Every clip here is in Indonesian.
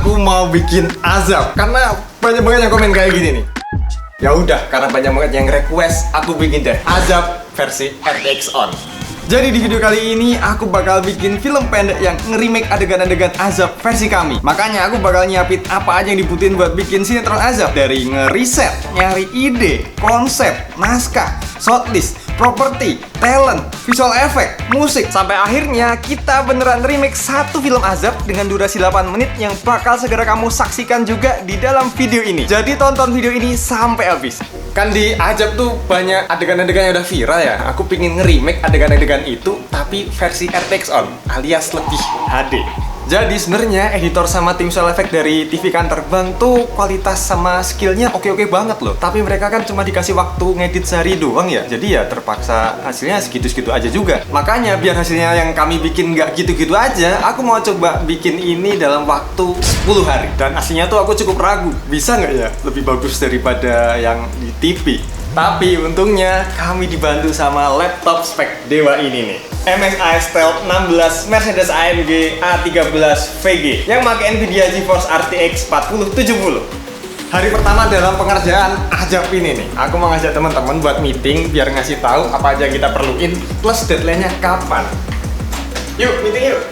aku mau bikin azab karena banyak banget yang komen kayak gini nih. Ya udah, karena banyak banget yang request, aku bikin deh azab versi RTX On. Jadi di video kali ini aku bakal bikin film pendek yang nge-remake adegan-adegan azab versi kami. Makanya aku bakal nyiapin apa aja yang dibutuhin buat bikin sinetron azab. Dari ngeriset, nyari ide, konsep, naskah, shortlist, properti, talent, visual effect, musik. Sampai akhirnya kita beneran remake satu film azab dengan durasi 8 menit yang bakal segera kamu saksikan juga di dalam video ini. Jadi tonton video ini sampai habis. Kan di azab tuh banyak adegan-adegan yang udah viral ya. Aku pingin nge-remake adegan-adegan itu tapi versi RTX On alias lebih HD. Jadi sebenarnya editor sama tim visual effect dari TV Kan Terbang tuh kualitas sama skillnya oke-oke banget loh. Tapi mereka kan cuma dikasih waktu ngedit sehari doang ya. Jadi ya terpaksa hasilnya segitu-segitu aja juga. Makanya biar hasilnya yang kami bikin nggak gitu-gitu aja, aku mau coba bikin ini dalam waktu 10 hari. Dan aslinya tuh aku cukup ragu, bisa nggak ya lebih bagus daripada yang di TV. Tapi untungnya kami dibantu sama laptop spek dewa ini nih, MSI Stealth 16 Mercedes AMG A13 VG yang pakai Nvidia GeForce RTX 4070. Hari pertama dalam pengerjaan azab ini nih, aku mau ngajak teman-teman buat meeting biar ngasih tahu apa aja kita perluin plus deadline-nya kapan. Yuk, meeting yuk.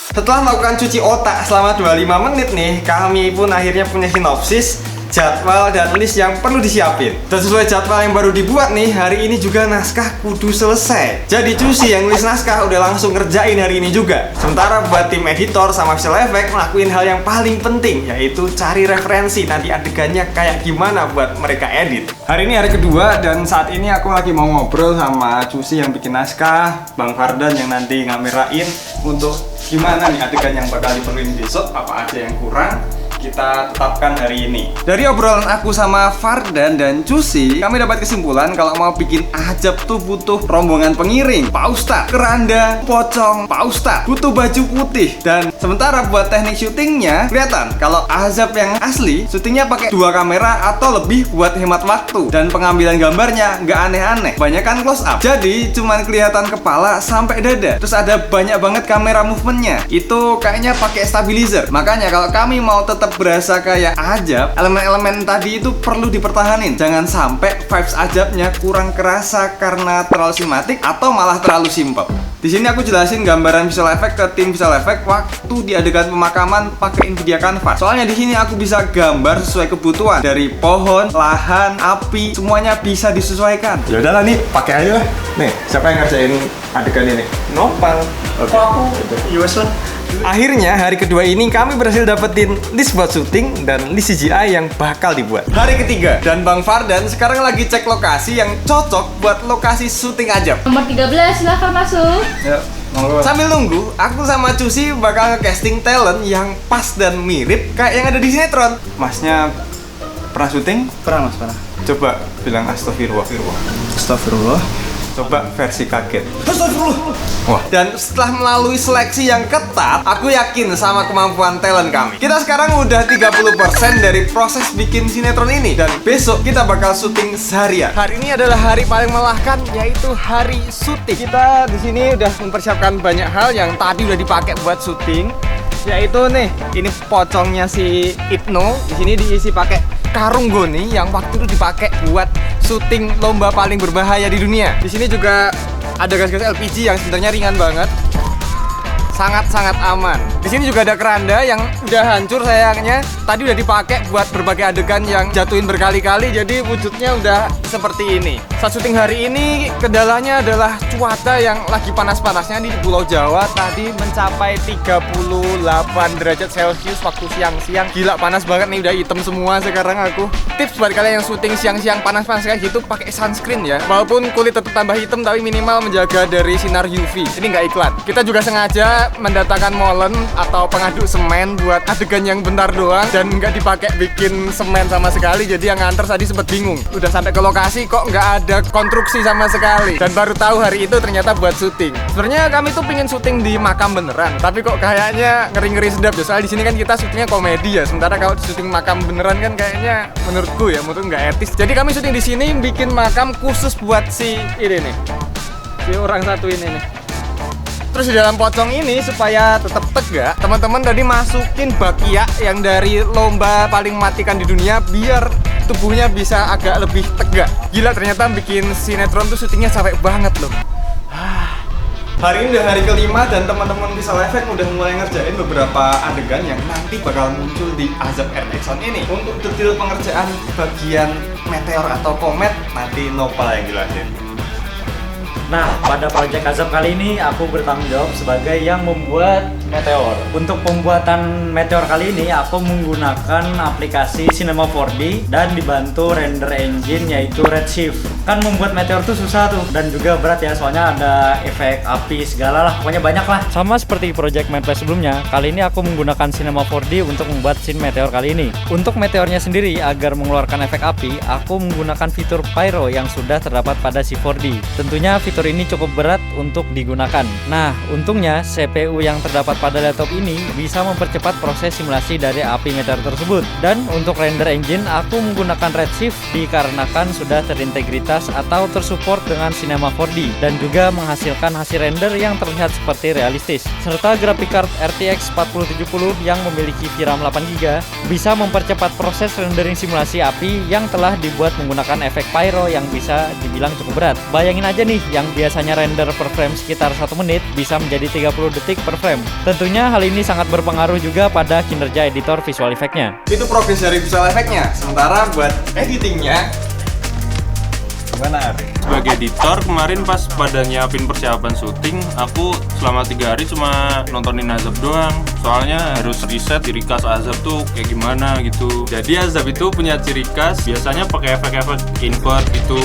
Setelah melakukan cuci otak selama 25 menit nih, kami pun akhirnya punya sinopsis, jadwal dan list yang perlu disiapin. Dan sesuai jadwal yang baru dibuat nih, hari ini juga naskah kudu selesai. Jadi Cusi yang nulis naskah udah langsung ngerjain hari ini juga. Sementara buat tim editor sama visual effect ngelakuin hal yang paling penting, yaitu cari referensi nanti adegannya kayak gimana buat mereka edit. Hari ini hari kedua dan saat ini aku lagi mau ngobrol sama Cusi yang bikin naskah, Bang Fardan yang nanti ngamerain untuk gimana nih adegan yang bakal diperluin besok, apa aja yang kurang kita tetapkan hari ini. Dari obrolan aku sama Fardan dan Cusi, kami dapat kesimpulan kalau mau bikin azab tuh butuh rombongan pengiring, Pak Ustadz, keranda, pocong, Pak Ustadz, butuh baju putih. Dan sementara buat teknik syutingnya, kelihatan kalau azab yang asli syutingnya pakai 2 kamera atau lebih buat hemat waktu. Dan pengambilan gambarnya nggak aneh-aneh, banyak kan close up. Jadi cuman kelihatan kepala sampai dada. Terus ada banyak banget kamera movementnya. Itu kayaknya pakai stabilizer. Makanya kalau kami mau tetap berasa kayak azab, elemen-elemen tadi itu perlu dipertahanin. Jangan sampai vibes azabnya kurang kerasa karena terlalu sinematik atau malah terlalu simple. Di sini aku jelasin gambaran visual effect ke tim visual effect waktu di adegan pemakaman pakai Nvidia Canvas. Soalnya di sini aku bisa gambar sesuai kebutuhan, dari pohon, lahan, api, semuanya bisa disesuaikan. Ya udahlah nih, pakai aja lah. Nih, siapa yang ngerjain adegan ini? Nopal. Oke. Aku US lah. Akhirnya hari kedua ini kami berhasil dapetin list buat syuting dan list CGI yang bakal dibuat. Hari ketiga dan Bang Fardan sekarang lagi cek lokasi yang cocok buat lokasi syuting azab. Nomor 13 silahkan masuk. Ya, sambil nunggu, aku sama Cusi bakal nge-casting talent yang pas dan mirip kayak yang ada di sinetron. Masnya pernah syuting? Pernah mas, pernah. Coba bilang astagfirullah. Astagfirullah. Coba versi kaget. Astagfirullah. Wah. Dan setelah melalui seleksi yang ketat, aku yakin sama kemampuan talent kami. Kita sekarang udah 30% dari proses bikin sinetron ini. Dan besok kita bakal syuting seharian. Hari ini adalah hari paling melelahkan, yaitu hari syuting. Kita di sini udah mempersiapkan banyak hal yang tadi udah dipakai buat syuting. Yaitu nih, ini pocongnya si Ibnu. Di sini diisi pakai karung goni yang waktu itu dipakai buat syuting lomba paling berbahaya di dunia. Di sini juga ada gas-gas LPG yang sebenarnya ringan banget, sangat-sangat aman. Di sini juga ada keranda yang udah hancur sayangnya. Tadi udah dipakai buat berbagai adegan yang jatuhin berkali-kali, jadi wujudnya udah seperti ini. Saat syuting hari ini, kendalanya adalah cuaca yang lagi panas-panasnya di Pulau Jawa. Tadi mencapai 38 derajat Celcius waktu siang-siang. Gila panas banget nih, udah hitam semua sekarang aku. Tips buat kalian yang syuting siang-siang panas-panas kayak gitu, pakai sunscreen ya. Walaupun kulit tetap tambah hitam, tapi minimal menjaga dari sinar UV. Ini nggak iklan. Kita juga sengaja mendatangkan molen atau pengaduk semen buat adegan yang bentar doang dan nggak dipakai bikin semen sama sekali. Jadi yang nganter tadi sempet bingung, udah sampai ke lokasi kok nggak ada konstruksi sama sekali, dan baru tahu hari itu ternyata buat syuting. Sebenarnya kami tuh pengen syuting di makam beneran, tapi kok kayaknya ngeri-ngeri sedap ya. Soalnya di sini kan kita syutingnya komedi ya, sementara kalau syuting makam beneran kan kayaknya menurutku nggak etis. Jadi kami syuting di sini bikin makam khusus buat si ini nih, si orang satu ini nih. Terus di dalam pocong ini supaya tetap tegak, teman-teman tadi masukin bakyak yang dari lomba paling mematikan di dunia biar tubuhnya bisa agak lebih tegak. Gila, ternyata bikin sinetron tuh syutingnya capek banget loh. Hari ini udah hari kelima dan teman-teman Visual Effect udah mulai ngerjain beberapa adegan yang nanti bakal muncul di Azab RTX On ini. Untuk detail pengerjaan bagian meteor atau komet nanti Nopal yang jelasin. Nah, pada proyek Azab kali ini aku bertanggung jawab sebagai yang membuat meteor. Untuk pembuatan meteor kali ini aku menggunakan aplikasi Cinema 4D dan dibantu render engine yaitu Redshift. Kan membuat meteor tuh susah tuh dan juga berat ya, soalnya ada efek api segala lah, pokoknya banyak lah. Sama seperti proyek Minecraft sebelumnya, kali ini aku menggunakan Cinema 4D untuk membuat scene meteor kali ini. Untuk meteornya sendiri agar mengeluarkan efek api, aku menggunakan fitur Pyro yang sudah terdapat pada si 4D. Tentunya fitur ini cukup berat untuk digunakan. Nah, untungnya CPU yang terdapat pada laptop ini bisa mempercepat proses simulasi dari api meteor tersebut. Dan untuk render engine, aku menggunakan Redshift dikarenakan sudah terintegritas atau tersupport dengan Cinema 4D dan juga menghasilkan hasil render yang terlihat seperti realistis. Serta graphic card RTX 4070 yang memiliki VRAM 8GB bisa mempercepat proses rendering simulasi api yang telah dibuat menggunakan efek Pyro yang bisa dibilang cukup berat. Bayangin aja nih, yang biasanya render per frame sekitar 1 menit bisa menjadi 30 detik per frame. Tentunya hal ini sangat berpengaruh juga pada kinerja editor visual effect-nya. Itu progres dari visual effect-nya. Sementara buat editingnya gimana, Ari? Sebagai editor, kemarin pas pada nyiapin persiapan syuting, aku selama 3 hari cuma nontonin Azab doang. Soalnya harus riset ciri khas Azab tuh kayak gimana gitu. Jadi Azab itu punya ciri khas, biasanya pakai efek-efek invert gitu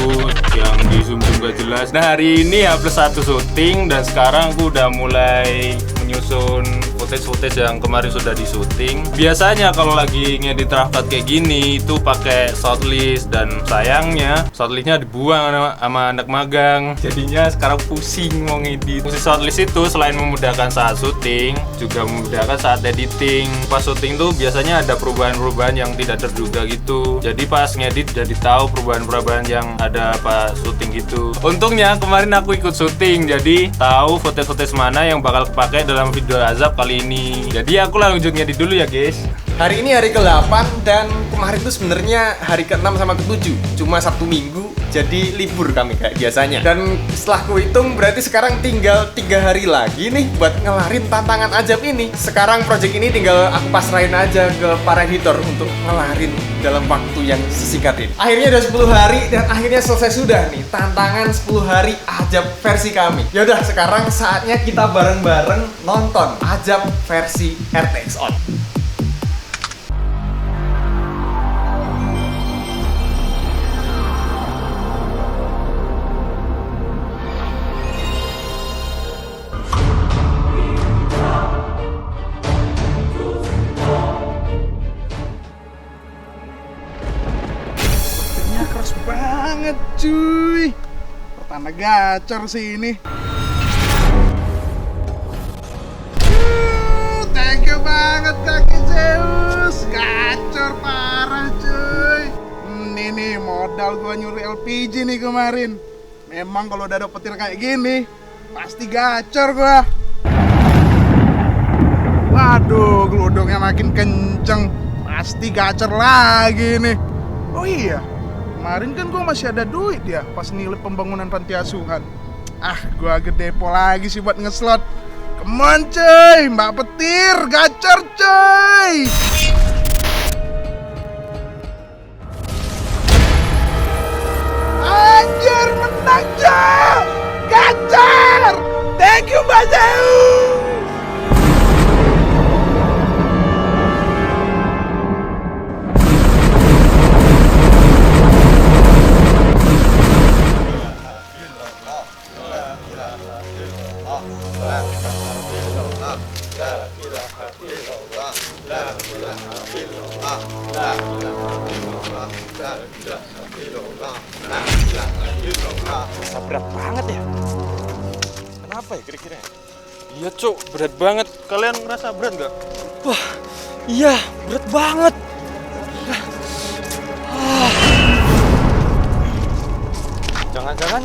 yang di zoom gak jelas. Nah, hari ini ya +1 syuting dan sekarang aku udah mulai menyusun footage yang kemarin sudah di syuting. Biasanya kalau lagi ngedit rough cut kayak gini itu pakai shortlist, dan sayangnya shortlistnya dibuang sama anak magang. Jadinya sekarang pusing mau ngedit. Fungsi shortlist itu selain memudahkan saat syuting, juga memudahkan saat editing. Pas syuting tuh biasanya ada perubahan-perubahan yang tidak terduga gitu. Jadi pas ngedit jadi tahu perubahan-perubahan yang ada pas syuting gitu. Untungnya kemarin aku ikut syuting, jadi tahu footage-footage mana yang bakal kepake dalam video Azab kali ini. Jadi aku langsung ngedit dulu ya guys. Hari ini hari ke-8 dan kemarin tuh sebenarnya hari ke-6 sama ke-7. Cuma Sabtu Minggu, jadi libur kami kayak biasanya. Dan setelah kuhitung berarti sekarang tinggal 3 hari lagi nih buat ngelarin tantangan Azab ini. Sekarang project ini tinggal aku pasrahin aja ke para editor untuk ngelarin dalam waktu yang sesingkat ini. Akhirnya udah 10 hari dan akhirnya selesai sudah nih tantangan 10 hari Azab versi kami. Yaudah, sekarang saatnya kita bareng-bareng nonton Azab versi RTX On. Keras banget cuy. Pertanda gacor sih ini. Thank you banget kaki Zeus. Gacor parah cuy. Ini nih modal gua nyuri LPG nih kemarin. Memang kalau udah ada petir kayak gini pasti gacor gua. Waduh, geludungnya makin kenceng. Pasti gacor lagi nih. Oh iya, kemarin kan gue masih ada duit ya pas nilai pembangunan panti asuhan. Gue gede depo lagi sih buat ngeslot. Come on cuy, Mbak Petir, gacor cuy. Anjir, menang cuy. Gacor. Thank you Mbak Zeus. Berat banget ya. Kenapa ya kira-kira? Iya cuk, berat banget. Kalian ngerasa berat nggak? Wah, iya berat banget. Jangan-jangan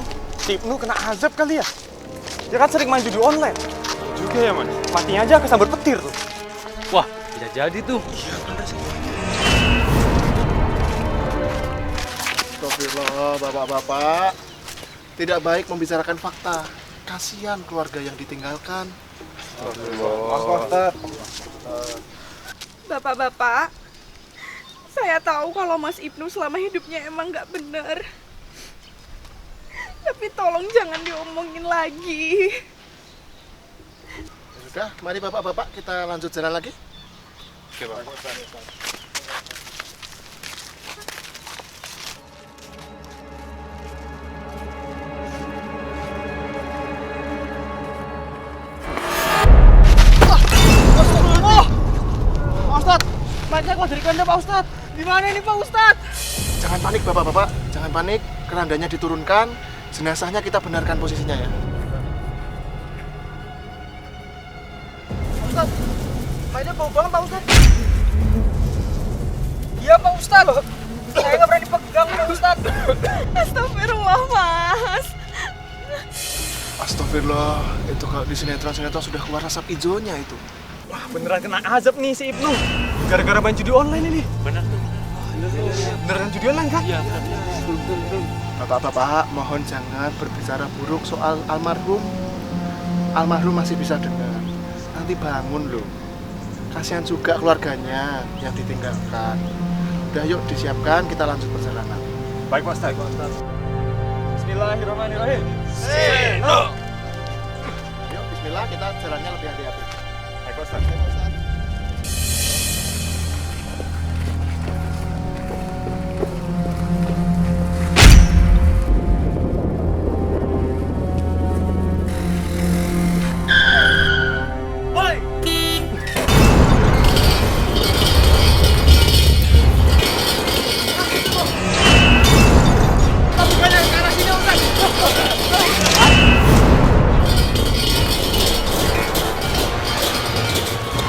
Ibnu kena azab kali ya? Dia kan sering main judi online. juga ya, Man. Matinya aja kesambar petir tuh. Wah, bisa jadi tuh. Astagfirullah, bapak-bapak. Tidak baik membicarakan fakta. Kasihan keluarga yang ditinggalkan. Bapak-bapak, saya tahu kalau Mas Ibnu selama hidupnya emang nggak benar. Tapi tolong jangan diomongin lagi. Sudah, mari bapak-bapak kita lanjut jalan lagi. Oke, Pak. Pak Ustadz, banyak kok dari kanda Pak Ustadz. Di mana ini Pak Ustadz? Jangan panik bapak-bapak, jangan panik. Kerandanya diturunkan, jenazahnya kita benarkan posisinya ya. Pak Ustadz, mainnya bau banget Pak Ustadz. Iya Pak Ustadz, saya nggak berani pegang Pak Ustadz. Astagfirullah, Mas. Astagfirullah, itu kalau di sinetron-sinetron sudah keluar asap hijaunya itu. Wah, beneran kena azab nih si Ibnu. Gara-gara main judi online ini. Bener tuh. Beneran judi online kan? Iya, bener. Bapak-bapak, mohon jangan berbicara buruk soal almarhum. Almarhum masih bisa dengar. Nanti bangun loh. Kasihan juga keluarganya yang ditinggalkan. Udah yuk disiapkan, kita lanjut perjalanan. Baik, Pak Ustaz. Bismillahirrahmanirrahim. Yuk, bismillah, kita jalannya lebih hati-hati. Baik, Pak Ustaz.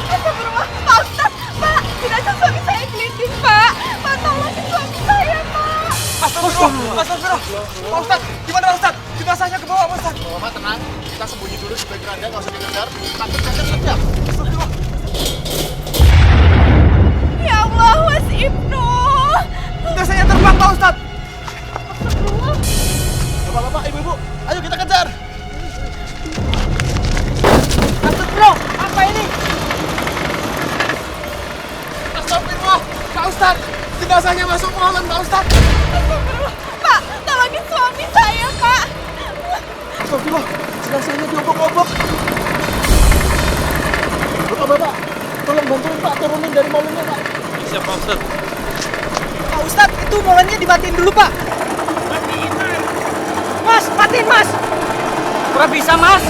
Astagfirullah, Pak Ustadz, Pak. Jenazah suami saya gelinding, Pak. Pak, tolongin suami saya, Pak. Astagfirullah. Pak Ustadz, gimana Pak Ustadz? Jenazahnya ke bawah Pak Ustadz. Bapak tenang, kita sembunyi dulu supaya keranda nggak usah dikejar. Takut cacat setiap. Astagfirullah. Ya Allah, Mas Ibnu. Jenazahnya terbang Pak Ustadz. Bapak-bapak, ibu-ibu, ayo kita kejar. Astagfirullah, apa ini? Astagfirullah, Pak Ustadz, jenazahnya masuk pohon Pak Ustadz. Astagfirullah. Pak, tolongin suami saya, Pak. Astagfirullah, jenazahnya diobok-obok. Bapak-bapak, tolong bantuin Pak, turunin dari mobilnya Pak. Siap, Pak Ustadz. Pak Ustadz, itu molennya dimatiin dulu Pak. Mas, matiin Mas. Kurang bisa, Mas.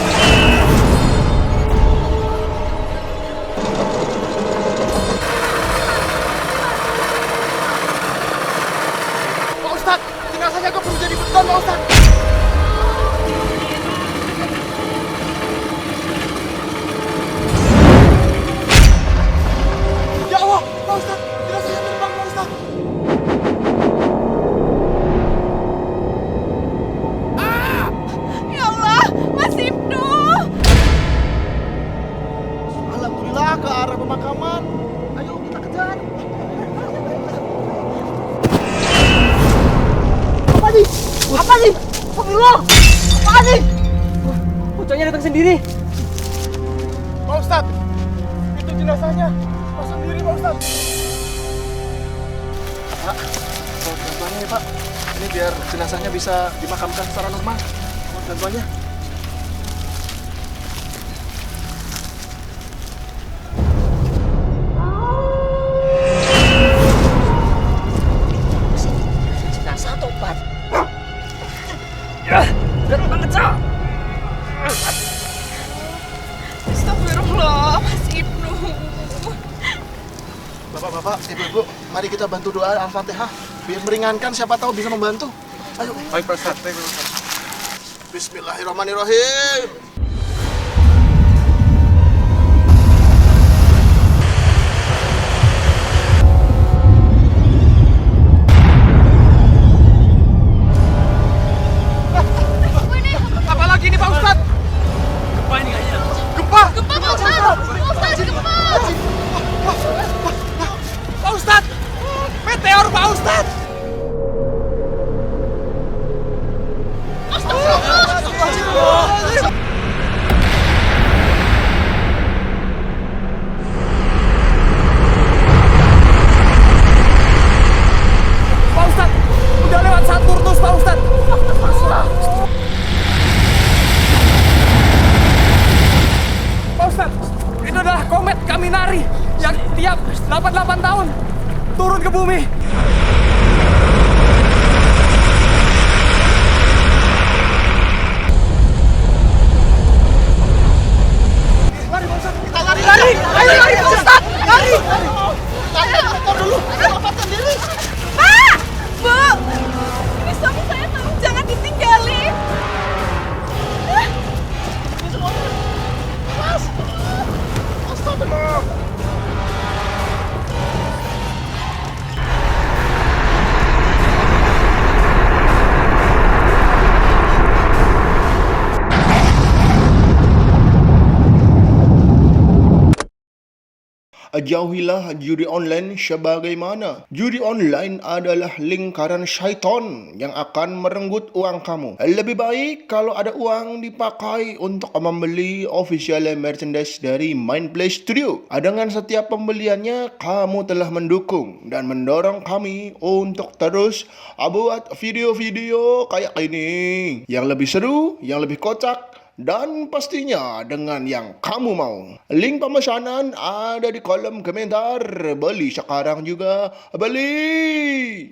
Pak Ustadz, jenazahnya keburu jadi beton Pak Ustadz. Ya Allah, Pak Ustadz, jenazahnya terbang Pak Ustadz. Ya Allah, Mas Ibnu. Alhamdulillah ke arah pemakaman. Ayo kita kejar. Apa nih? Apa nih? Astagfirullah. Apa nih? Pocongnya datang sendiri. Pak Ustadz, itu jenazahnya. Pak sendiri Pak Ustadz. Pak, mohon bantuannya ya Pak. Ini biar jenazahnya bisa dimakamkan secara normal. Mohon bantuannya. Jenazah atau obat? Astagfirullah, Mas Ibnu. Bapak-bapak, ibu-ibu, mari kita bantu doa Al-Fatihah biar meringankan, siapa tahu bisa membantu. Ayo. Baik, Pak Ustaz. Baik, Pak Ustaz. Bismillahirrahmanirrahim. Apa lagi ini Pak Ustadz? Gempa ini kayaknya. Gempa! Ustaz, itu adalah komet Kaminari yang tiap 88 tahun turun ke bumi. Lari, Ustaz! Lari! Tahan motor dulu, selamatkan diri! Pak! Bu! Ini suami saya, tolong jangan ditinggalin! Mas! Astagfirullah! Jauhilah judi online sebagaimana judi online adalah lingkaran syaitan yang akan merenggut uang kamu. Lebih baik kalau ada uang dipakai untuk membeli official merchandise dari Mindplay Studio. Dengan setiap pembeliannya kamu telah mendukung dan mendorong kami untuk terus buat video-video kayak ini yang lebih seru, yang lebih kocak, dan pastinya dengan yang kamu mau. Link pemesanan ada di kolom komentar. Beli sekarang juga, beli!